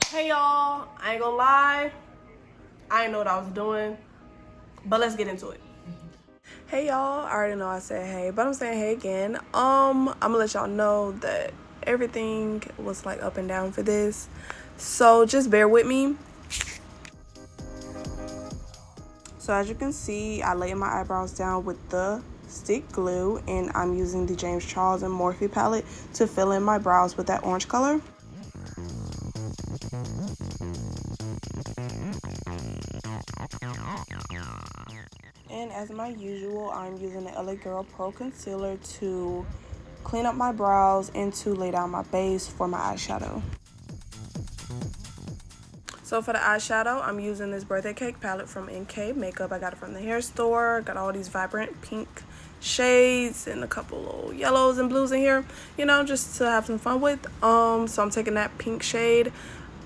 Hey y'all, I ain't gonna lie, I didn't know what I was doing, but let's get into it. Hey y'all, I already know I said hey, but I'm saying hey again. I'm gonna let y'all know that everything was like up and down for this, so just bear with me. So as you can see, I laid my eyebrows down with the stick glue, and I'm using the James Charles and Morphe palette to fill in my brows with that orange color. And as my usual, I'm using the LA Girl Pro Concealer to clean up my brows and to lay down my base for my eyeshadow. So for the eyeshadow, I'm using this birthday cake palette from NK Makeup. I got it from the hair store. Got all these vibrant pink shades and a couple little yellows and blues in here, you know, just to have some fun with. So I'm taking that pink shade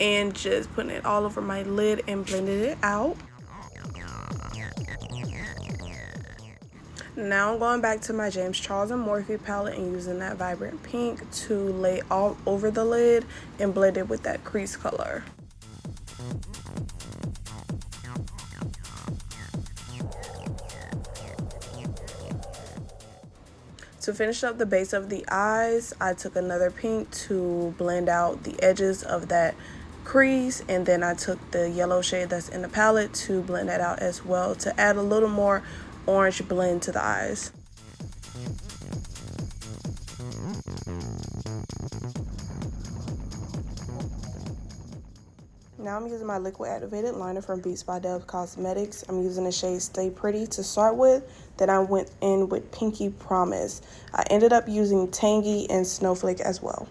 and just putting it all over my lid and blending it out. Now I'm going back to my James Charles and Morphe palette and using that vibrant pink to lay all over the lid and blend it with that crease color. To finish up the base of the eyes, I took another pink to blend out the edges of that crease, and then I took the yellow shade that's in the palette to blend that out as well to add a little more orange blend to the eyes. Now I'm using my liquid activated liner from Beats by Dove Cosmetics. I'm using the shade Stay Pretty to start with. Then I went in with Pinky Promise. I ended up using Tangy and Snowflake as well.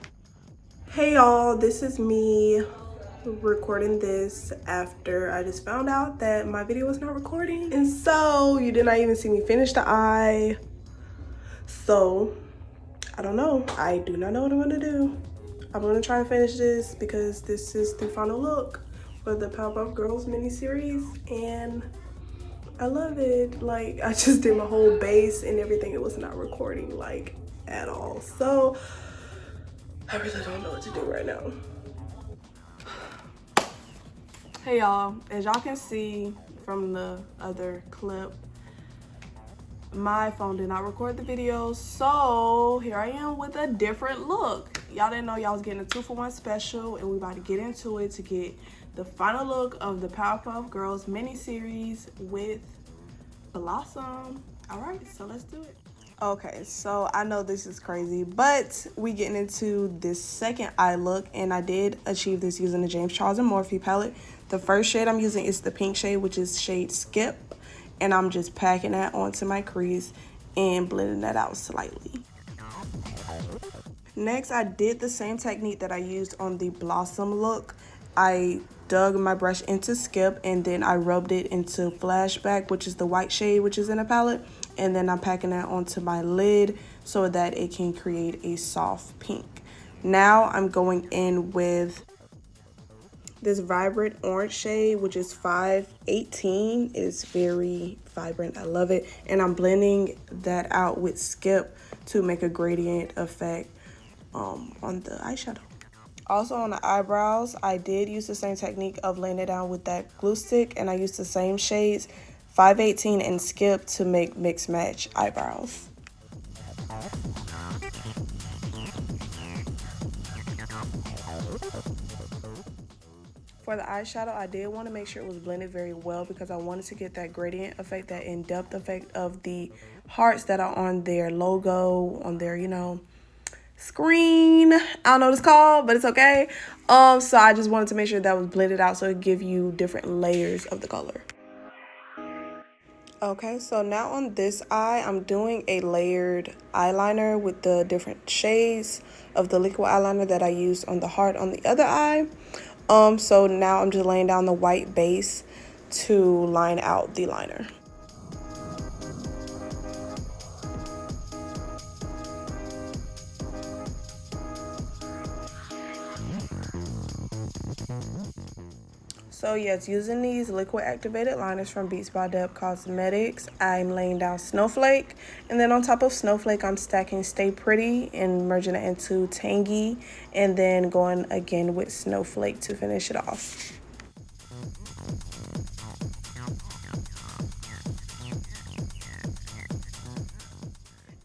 Hey y'all, this is me recording this after I just found out that my video was not recording. And so you did not even see me finish the eye. So I don't know. I do not know what I'm gonna do. I'm gonna try and finish this because this is the final look for the PowerPuffGirls mini-series, and I love it. Like, I just did my whole base and everything. It was not recording, like, at all. So I really don't know what to do right now. Hey y'all, as y'all can see from the other clip, my phone did not record the video, so here I am with a different look. Y'all didn't know y'all was getting a 2-for-1 special, and we about to get into it to get the final look of the PowerPuffGirls mini-series with Blossom. All right, so let's do it. Okay, so I know this is crazy, but we getting into this second eye look, and I did achieve this using the James Charles and Morphe palette. The first shade I'm using is the pink shade, which is shade Skip, and I'm just packing that onto my crease and blending that out slightly. Next, I did the same technique that I used on the Blossom look. I dug my brush into Skip, and then I rubbed it into Flashback, which is the white shade which is in the palette, and then I'm packing that onto my lid so that it can create a soft pink. Now I'm going in with this vibrant orange shade, which is 518. It is very vibrant. I love it. And I'm blending that out with Skip to make a gradient effect on the eyeshadow. Also on the eyebrows, I did use the same technique of laying it down with that glue stick, and I used the same shades, 518 and Skip, to make mix match eyebrows. For the eyeshadow, I did want to make sure it was blended very well because I wanted to get that gradient effect, that in-depth effect of the hearts that are on their logo, on their, you know, screen. I don't know what it's called, but it's okay. So I just wanted to make sure that was blended out so it give you different layers of the color. Okay, so now on this eye, I'm doing a layered eyeliner with the different shades of the liquid eyeliner that I used on the heart on the other eye. So now I'm just laying down the white base to line out the liner. So yes, using these liquid activated liners from Beats by Deb Cosmetics, I'm laying down Snowflake, and then on top of Snowflake, I'm stacking Stay Pretty and merging it into Tangy, and then going again with Snowflake to finish it off.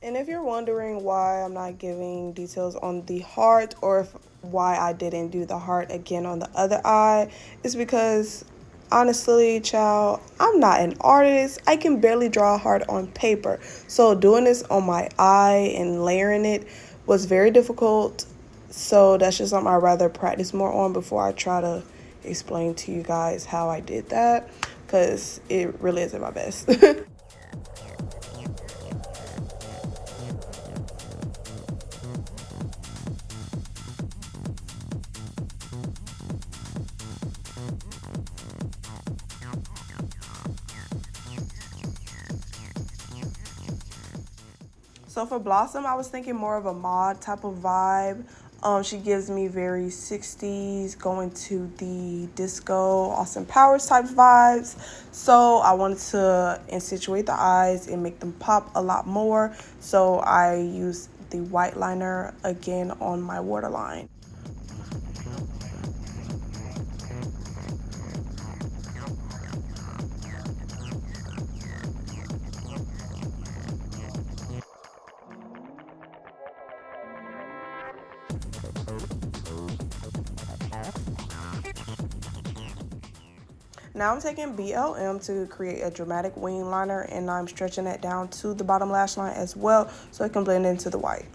And if you're wondering why I'm not giving details on the heart, or why I didn't do the heart again on the other eye, it's because honestly, child, I'm not an artist. I can barely draw a heart on paper. So doing this on my eye and layering it was very difficult. So that's just something I'd rather practice more on before I try to explain to you guys how I did that, because it really isn't my best. So for Blossom, I was thinking more of a mod type of vibe. She gives me very 60s, going to the disco, Austin Powers type vibes. So I wanted to accentuate the eyes and make them pop a lot more. So I used the white liner again on my waterline. Now I'm taking BLM to create a dramatic wing liner, and I'm stretching it down to the bottom lash line as well so it can blend into the white.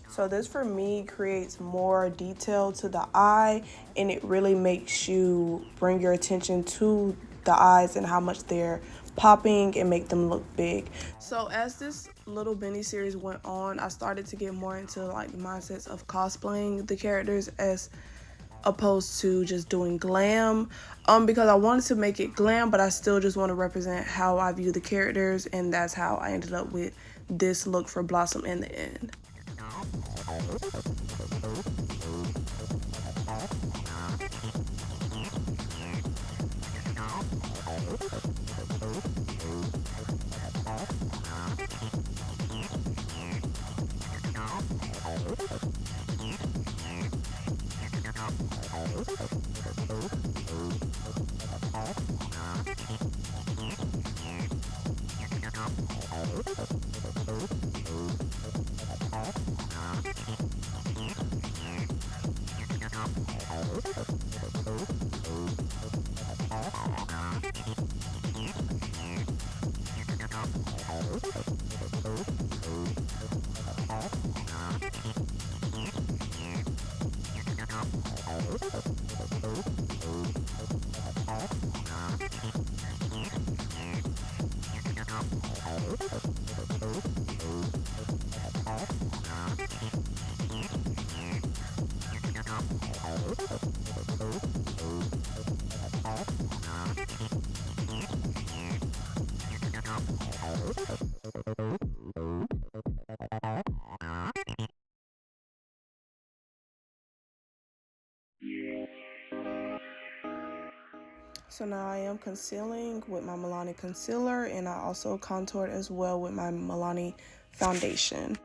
So this for me creates more detail to the eye, and it really makes you bring your attention to the eyes and how much they're popping and make them look big. So as this little Benny series went on, I started to get more into like the mindsets of cosplaying the characters as opposed to just doing glam, because I wanted to make it glam, but I still just want to represent how I view the characters, and that's how I ended up with this look for Blossom in the end. So now I am concealing with my Milani concealer, and I also contoured as well with my Milani foundation.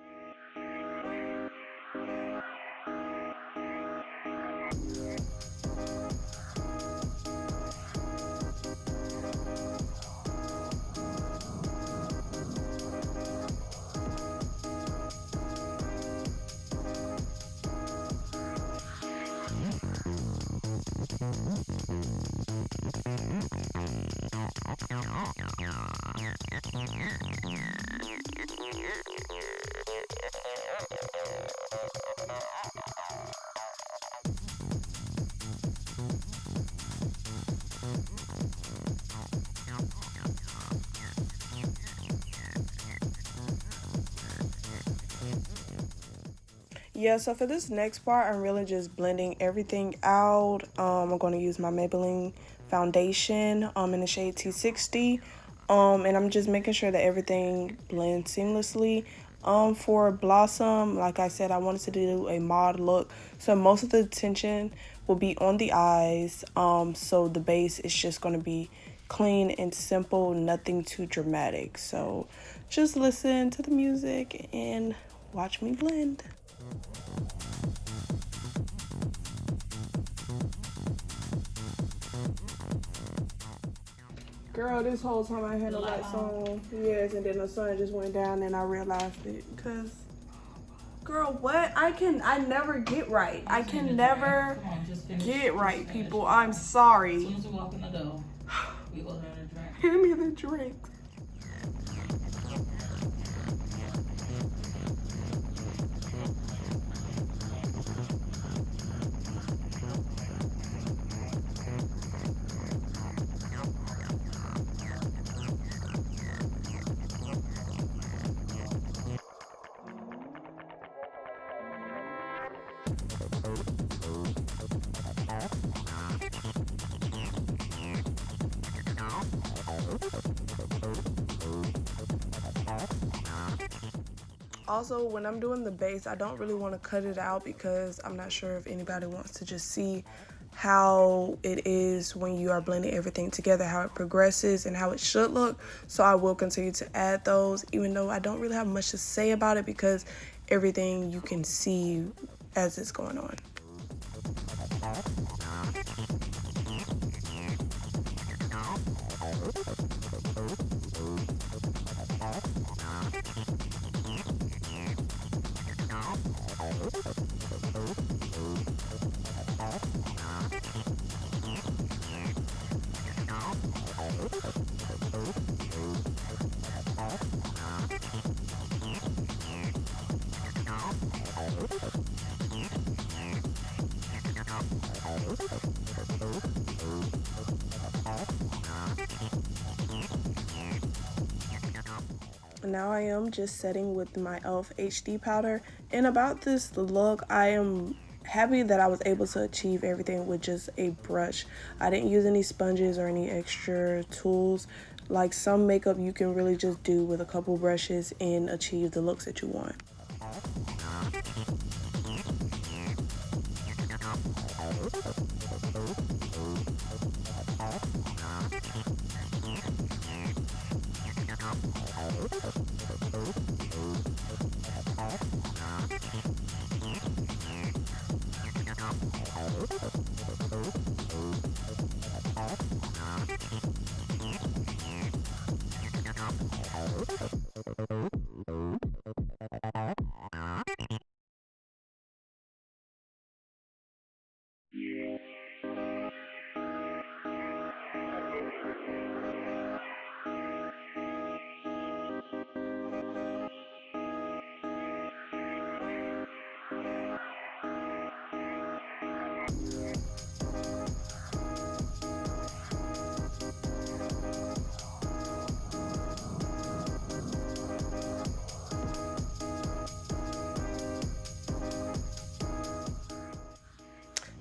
Yeah, so for this next part, I'm really just blending everything out. I'm going to use my Maybelline foundation in the shade T60. And I'm just making sure that everything blends seamlessly. For Blossom, like I said, I wanted to do a mod look. So most of the attention will be on the eyes. So the base is just going to be clean and simple, nothing too dramatic. So just listen to the music and watch me blend. Girl, this whole time I had the lights on. Yes, and then the sun just went down and I realized it. Cause, girl, what? I never get right. I can never get right, people. I'm sorry. As soon as we walk in the door, we order a drink. Hand me the drink. Also, when I'm doing the base, I don't really want to cut it out because I'm not sure if anybody wants to just see how it is when you are blending everything together, how it progresses and how it should look. So I will continue to add those, even though I don't really have much to say about it because everything you can see as it's going on. Now I am just setting with my e.l.f. HD powder, and about this look, I am happy that I was able to achieve everything with just a brush. I didn't use any sponges or any extra tools. Like some makeup you can really just do with a couple brushes and achieve the looks that you want.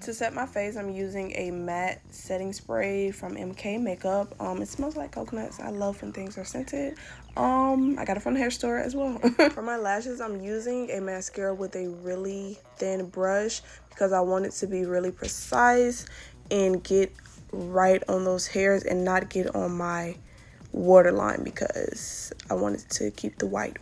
To set my face, I'm using a matte setting spray from MK Makeup. It smells like coconuts. I love when things are scented. I got it from the hair store as well. For my lashes, I'm using a mascara with a really thin brush because I want it to be really precise and get right on those hairs and not get on my waterline because I wanted to keep the white.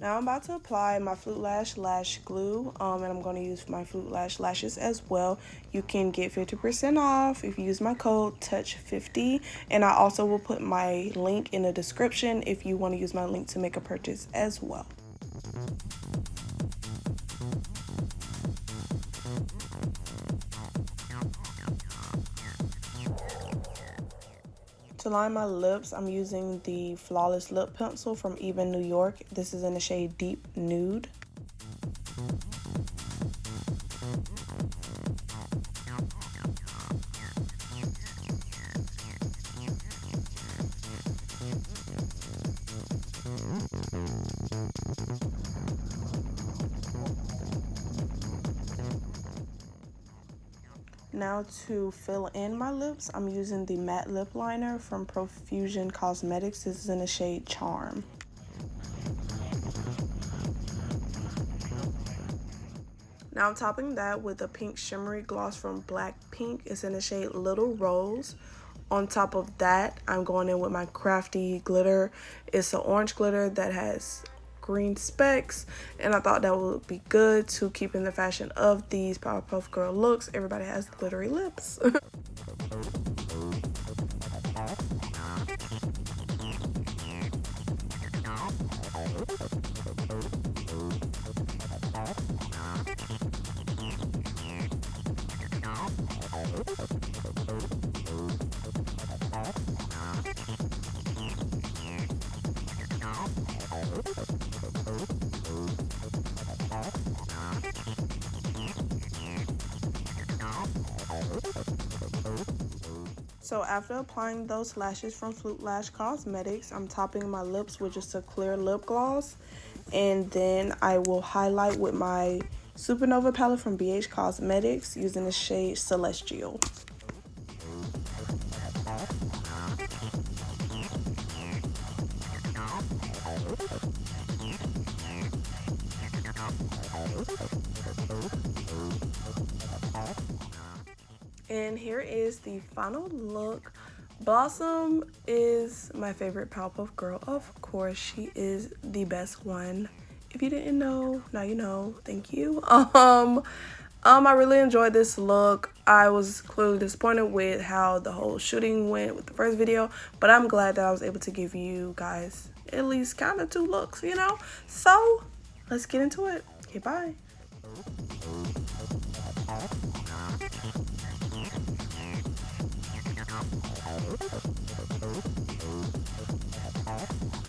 Now I'm about to apply my FlutLash lash glue, and I'm going to use my FlutLash lashes as well. You can get 50% off if you use my code TOUCH50, and I also will put my link in the description if you want to use my link to make a purchase as well. To line my lips, I'm using the Flawless Lip Pencil from Even New York. This is in the shade Deep Nude. Now to fill in my lips, I'm using the matte lip liner from Profusion Cosmetics. This is in the shade Charm. Now I'm topping that with a pink shimmery gloss from Blackpink. It's in the shade Little Rose. On top of that, I'm going in with my Crafty glitter. It's an orange glitter that has green specks, and I thought that would be good to keep in the fashion of these Powerpuff Girl looks. Everybody has glittery lips. So after applying those lashes from FlutLash Cosmetics, I'm topping my lips with just a clear lip gloss. And then I will highlight with my Supernova palette from BH Cosmetics using the shade Celestial. And here is the final look. Blossom is my favorite Powerpuff Girl. Of course, she is the best one. If you didn't know, now you know. Thank you. I really enjoyed this look. I was clearly disappointed with how the whole shooting went with the first video, but I'm glad that I was able to give you guys at least kind of 2 looks, you know? So, let's get into it. Okay, bye.